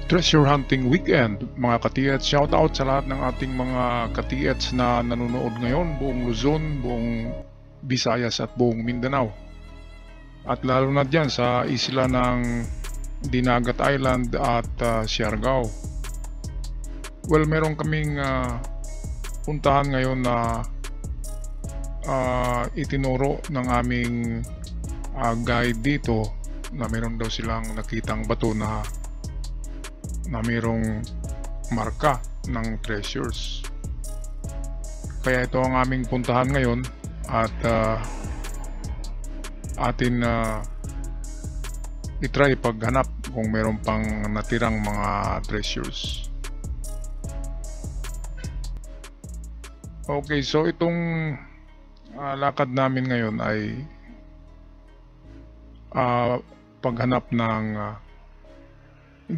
Treasure Hunting Weekend, mga ka-TH. Shoutout sa lahat ng ating mga ka-TH na nanonood ngayon, buong Luzon, buong Visayas at buong Mindanao. At lalo na dyan sa isla ng Dinagat Island at Siargao. Well, meron kaming puntahan ngayon na itinuro ng aming guide dito na meron daw silang nakitang bato na mayroong marka ng treasures. Kaya ito ang aming puntahan ngayon at atin itry paghanap kung meron pang natirang mga treasures. Okay, so itong lakad namin ngayon ay paghanap ng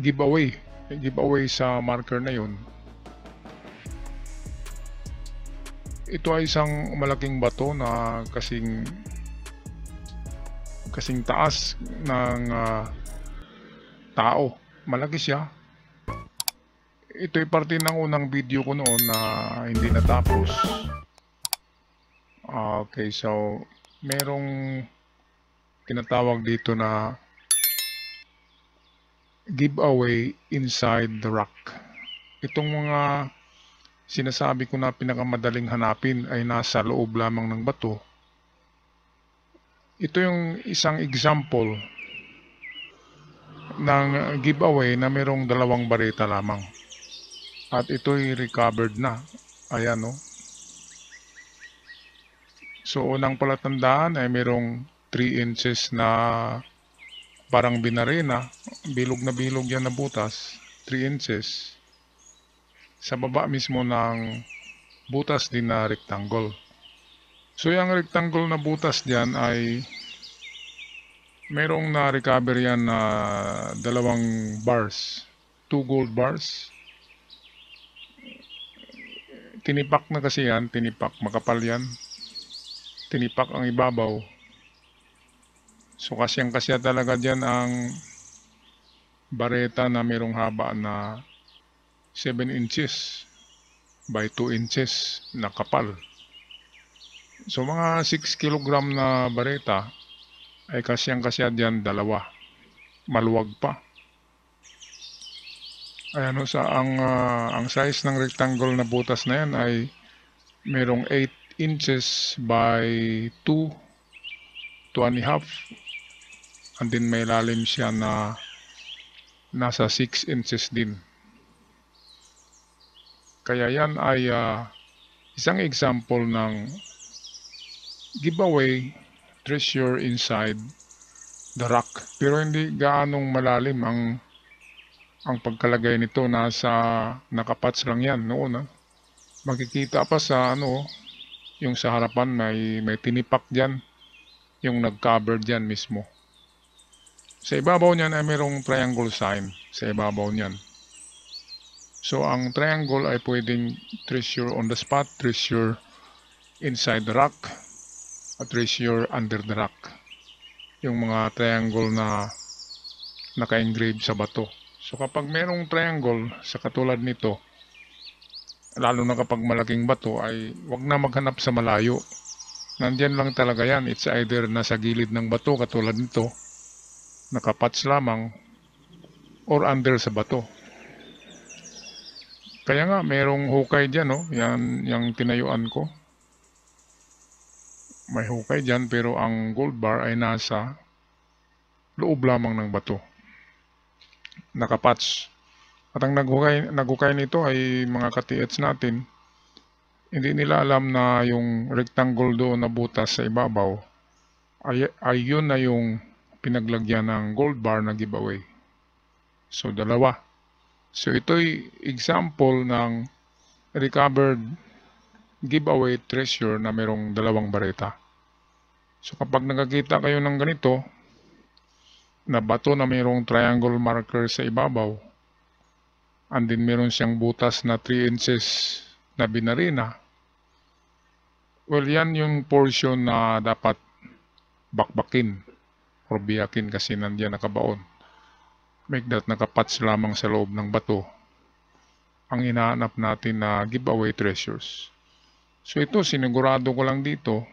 giveaway sa marker na yun. Ito ay isang malaking bato na kasing taas ng tao. Malaki siya. Ito ay parte ng unang video ko noon na hindi natapos. Okay, so merong tinatawag dito na giveaway inside the rock. Itong mga sinasabi ko na pinakamadaling hanapin ay nasa loob lamang ng bato. Ito yung isang example ng giveaway na merong 2 bareta lamang. At ito'y recovered na. Ayan, no? So, unang palatandaan ay merong 3 inches na parang binarena, bilog na bilog yan na butas, 3 inches. Sa baba mismo ng butas din na rectangle. So yung rectangle na butas diyan ay merong na-recover yan na 2 bars, 2 gold bars. Tinipak na kasi yan, tinipak, makapal yan. Tinipak ang ibabaw. So kasyang-kasya talaga dyan ang bareta na merong haba na 7 inches by 2 inches na kapal. So mga 6 kilogram na bareta ay kasyang-kasya dyan 2. Maluwag pa. Ayan, ang size ng rectangle na butas na yan ay merong 8 inches by 2.5. And then may lalim siya na nasa 6 inches din. Kaya yan ay isang example ng giveaway treasure inside the rock. Pero hindi gaanong malalim ang pagkalagay nito. Nakapatch lang yan noon. Makikita pa sa yung sa harapan may tinipak dyan, yung nag-cover dyan mismo. Sa ibabaw niyan ay mayroong triangle sign sa ibabaw niyan. So ang triangle ay pwedeng treasure on the spot, treasure inside the rock, at treasure under the rock. Yung mga triangle na naka-engrave sa bato. So kapag mayroong triangle sa katulad nito, lalo na kapag malaking bato, ay wag na maghanap sa malayo. Nandyan lang talaga yan. It's either nasa gilid ng bato katulad nito, nakapatch lamang, or under sa bato. Kaya nga merong hukay dyan, no? Yan yung tinayuan ko. May hukay dyan, pero ang gold bar ay nasa loob lamang ng bato. Nakapatch. At ang naghukay nito ay mga ka-TH natin. Hindi nila alam na yung rectangle doon na butas sa ibabaw ay yun na yung pinaglagyan ng gold bar na giveaway. So 2. So ito'y example ng recovered giveaway treasure na merong 2 bareta. So kapag nakakita kayo ng ganito na bato na merong triangle marker sa ibabaw, and then meron siyang butas na 3 inches na binarena, well, yan yung portion na dapat bakbakin or biyakin kasi nandiyan nakabaon. make that nakapatch lamang sa loob ng bato ang hinahanap natin na giveaway treasures. So ito, sinigurado ko lang dito,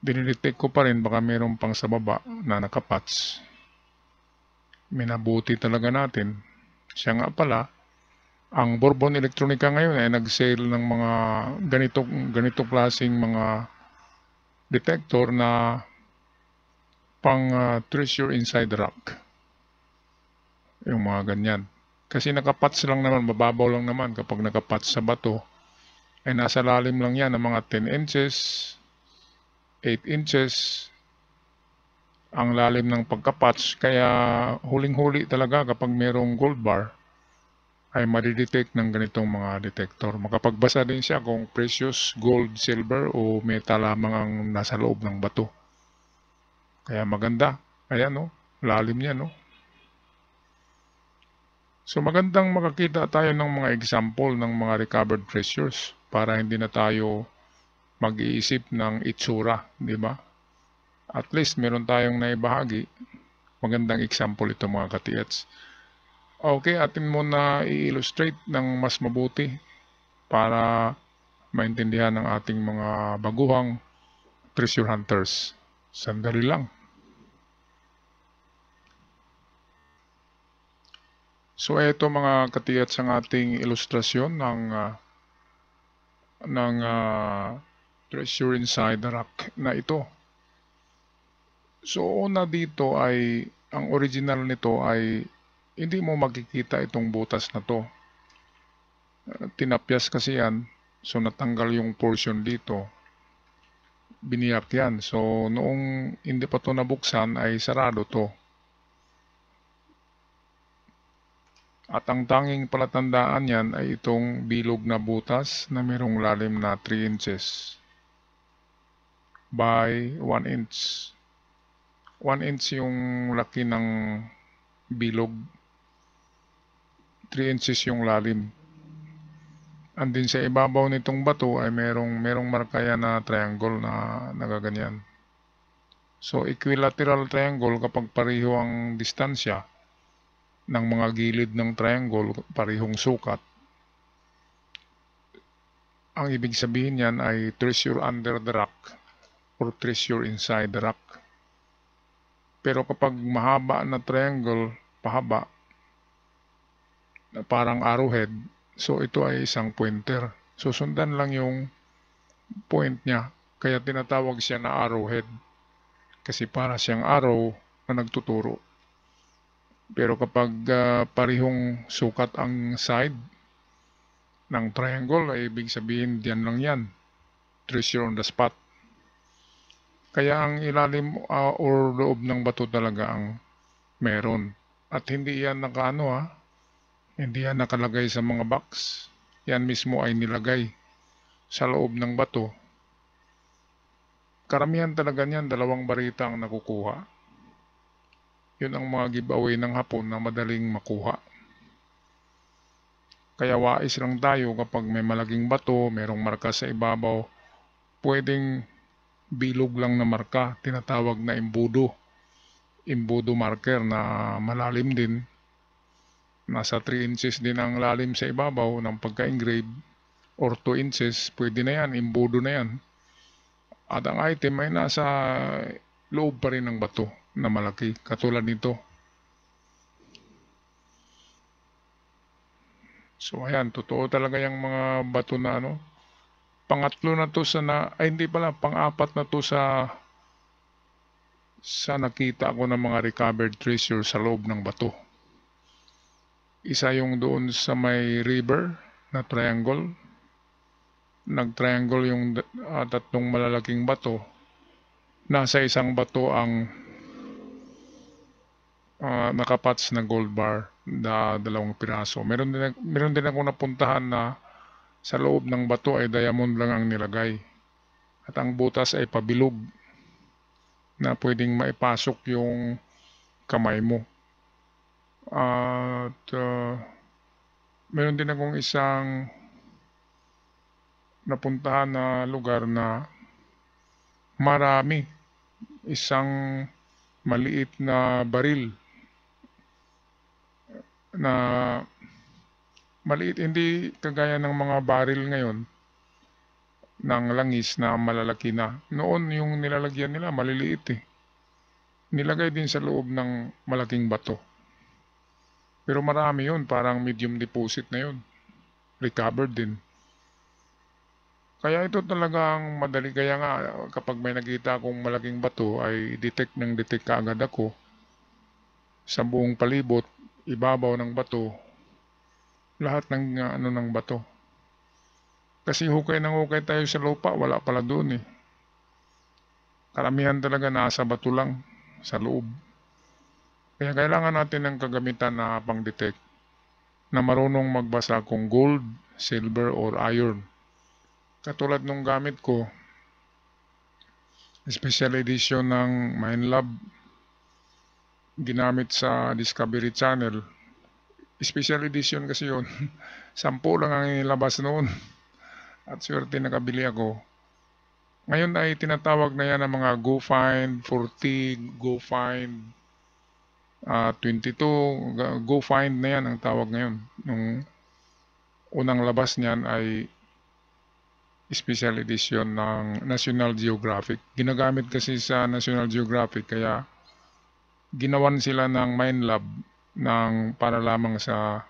dinidetect ko pa rin baka mayroon pang sa baba na nakapatch. Minabuti talaga natin. Siya nga pala, ang Bourbon Electronica ngayon ay nag-sale ng mga ganito klaseng mga detector na pang treasure inside the rock. Yung mga ganyan. Kasi nakapatch lang naman, mababaw lang naman kapag nakapatch sa bato. Ay nasa lalim lang yan ng mga 10 inches, 8 inches, ang lalim ng pagkapatch. Kaya huling-huli talaga kapag mayroong gold bar, ay madidetect ng ganitong mga detector. Makapagbasa din siya kung precious gold, silver o metal lamang ang nasa loob ng bato. Kaya maganda. Ayan no, lalim niya no. So magandang makakita tayo ng mga example ng mga recovered treasures para hindi na tayo mag-iisip ng itsura, di ba? At least meron tayong naibahagi. Magandang example ito mga ka-TH. Okay, atin muna i-illustrate ng mas mabuti para maintindihan ng ating mga baguhang treasure hunters. Sandali lang. So ito mga ka-TH ang ating ilustrasyon ng treasure inside the rock na ito. So una dito ay, ang original nito ay hindi mo makikita itong butas na to. Tinapyas kasi yan, so natanggal yung portion dito. Biniyak yan. So noong hindi pa to nabuksan ay sarado to. At ang tanging palatandaan yan ay itong bilog na butas na mayroong lalim na 3 inches by 1 inch. 1 inch yung laki ng bilog, 3 inches yung lalim. Andin sa ibabaw nitong bato ay merong marka yan na triangle na nagaganyan. So equilateral triangle kapag pareho ang distansya ng mga gilid ng triangle, parehong sukat. Ang ibig sabihin yan ay treasure under the rock or treasure inside the rock. Pero kapag mahaba na triangle, pahaba, na parang arrowhead, so ito ay isang pointer. Susundan lang yung point niya, kaya tinatawag siya na arrowhead. Kasi para siyang arrow na nagtuturo. Pero kapag parehong sukat ang side ng triangle, ay ibig sabihin diyan lang yan. Treasure on the spot. Kaya ang ilalim or loob ng bato talaga ang meron. At hindi yan hindi yan nakalagay sa mga box. Yan mismo ay nilagay sa loob ng bato. Karamihan talaga niyan, 2 barita ang nakukuha. Yun ang mga giveaway ng hapon na madaling makuha. Kaya wais lang tayo kapag may malaking bato, merong marka sa ibabaw, pwedeng bilog lang na marka, tinatawag na imbudo. Imbudo marker na malalim din. Nasa 3 inches din ang lalim sa ibabaw ng pagka-engrave or 2 inches, pwede na yan, imbudo na yan. At ang item ay nasa loob pa rin ng bato na malaki, katulad nito. So ayan, totoo talaga yung mga bato na pangatlo na to hindi pala, pang-apat na to sa nakita ko ng mga recovered treasure sa loob ng bato. Isa yung doon sa may river na triangle. Nag-triangle yung 3 malalaking bato. Nasa isang bato ang nakapatch na gold bar na 2 piraso. Meron din ako napuntahan na sa loob ng bato ay diamond lang ang nilagay. At ang butas ay pabilog na pwedeng maipasok yung kamay mo. At meron din akong isang napuntahan na lugar na marami, isang maliit na baril na maliit, hindi kagaya ng mga baril ngayon ng langis na malalaki na. Noon yung nilalagyan nila maliliit eh. Nilagay din sa loob ng malaking bato. Pero marami yun, parang medium deposit na yun. Recovered din. Kaya ito talagang madali. Kaya nga kapag may nakita akong malaking bato ay detect kaagad ako sa buong palibot, ibabaw ng bato, lahat ng ng bato. Kasi hukay ng hukay tayo sa lupa, wala pala doon eh. Karamihan talaga nasa bato lang sa loob. Kaya kailangan natin ng kagamitan na pang-detect na marunong magbasa kung gold, silver, or iron. Katulad nung gamit ko, special edition ng Minelab, ginamit sa Discovery Channel. Special edition kasi yun. 10 lang ang inilabas noon. At swerte nakabili ako. Ngayon ay tinatawag na yan ng mga GoFind 40, GoFind 22, GoFind na yan ang tawag ngayon. Nung unang labas niyan ay special edition ng National Geographic. Ginagamit kasi sa National Geographic kaya ginawan sila ng Minelab para lamang sa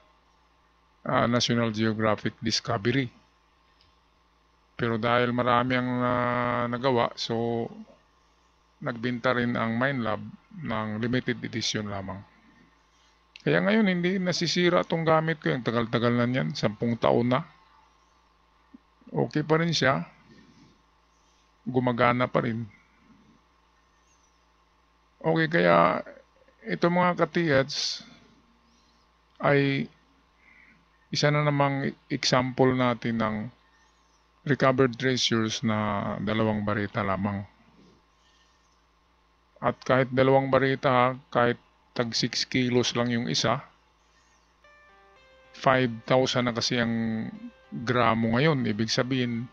National Geographic Discovery. Pero dahil marami ang nagawa, so nagbenta rin ang Minelab ng limited edition lamang. Kaya ngayon hindi nasisira itong gamit ko. Yung tagal-tagal na yan, 10 taon na. Okay pa rin siya. Gumagana pa rin. Okay, kaya ito mga ka-TH ay isa na namang example natin ng recovered treasures na 2 barita lamang. At kahit 2 barita, kahit tag 6 kilos lang yung isa, 5,000 na kasi ang gramo ngayon. Ibig sabihin,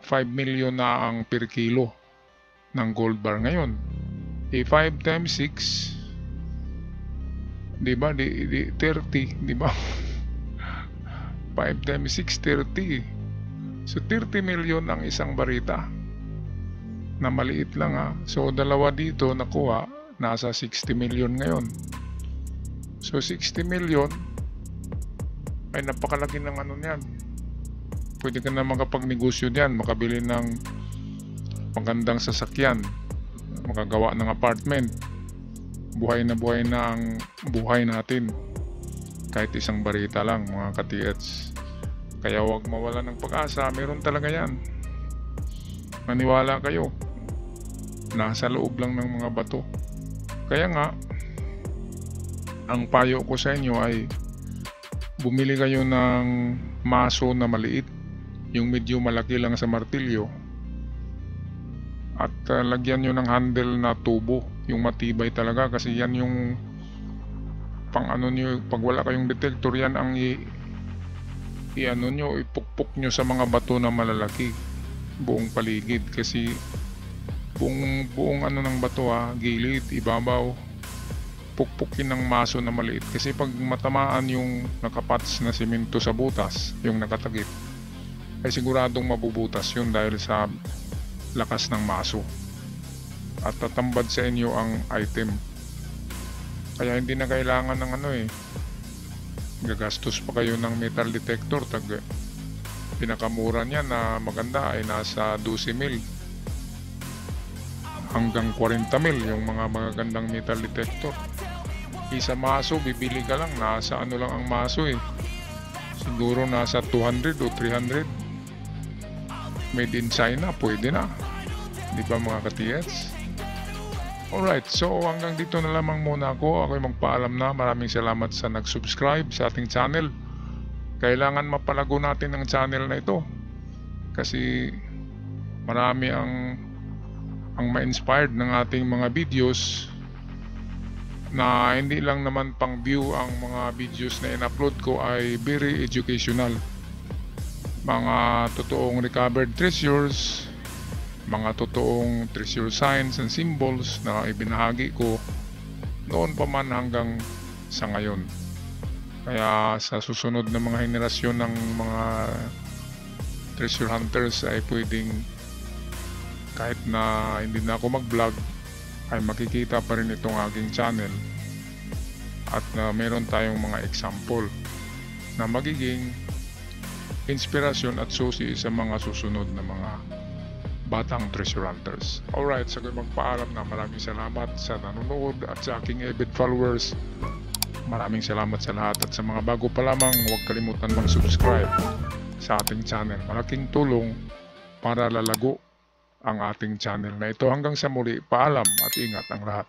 5 million na ang per kilo ng gold bar ngayon. 5 times 6, di ba? 30, di ba? 5 times 6, 30. So 30 million ang isang barita. Na maliit lang ha. So 2 dito nakuha, nasa 60 million ngayon. So 60 million ay napakalaki ng niyan. Pwede ka na makapagnegosyo diyan, makabili ng magandang sasakyan, makagawa ng apartment. Buhay na ang buhay natin. Kahit isang barita lang mga ka-TH. Kaya huwag mawala ng pag-asa, meron talaga yan. Maniwala kayo. Nasa loob lang ng mga bato. Kaya nga, ang payo ko sa inyo ay bumili kayo ng maso na maliit, yung medyo malaki lang sa martilyo, at lagyan nyo ng handle na tubo, yung matibay talaga, kasi yan yung pang nyo, pag wala kayong detector, yan ang ipukpok nyo sa mga bato na malalaki buong paligid, kasi buong ng bato gilid, ibabaw, pukpukin ng maso na maliit, kasi pag matamaan yung nakapats na simento sa butas, yung nakatagip, ay siguradong mabubutas yun dahil sa lakas ng maso at tatambad sa inyo ang item. Kaya hindi na kailangan ng gagastos pa kayo ng metal detector. Pinakamura niya na maganda ay nasa 12,000 hanggang 40,000 yung mga magagandang metal detector. Isa maso, bibili ka lang, nasa lang ang maso siguro nasa 200 o 300. Made in China, pwede na, di ba mga ka-TH? Alright, so hanggang dito na lamang muna ako. Ako'y magpaalam na. Maraming salamat sa nag-subscribe sa ating channel. Kailangan mapalago natin ang channel na ito, kasi marami ang ma-inspired ng ating mga videos, na hindi lang naman pang view. Ang mga videos na in-upload ko ay very educational. Mga totoong recovered treasures, mga totoong treasure signs and symbols na ibinahagi ko noon pa man hanggang sa ngayon. Kaya sa susunod na mga henerasyon ng mga treasure hunters ay pwedeng kahit na hindi na ako mag-vlog ay makikita pa rin itong aking channel at meron tayong mga example na magiging inspirasyon at susi sa mga susunod na mga batang treasure hunters. Alright, so magpaalam na. Maraming salamat sa nanonood at sa aking avid followers. Maraming salamat sa lahat at sa mga bago pa lamang, huwag kalimutan mag-subscribe sa ating channel. Malaking tulong para lalago ang ating channel na ito. Hanggang sa muli, paalam at ingat ang lahat.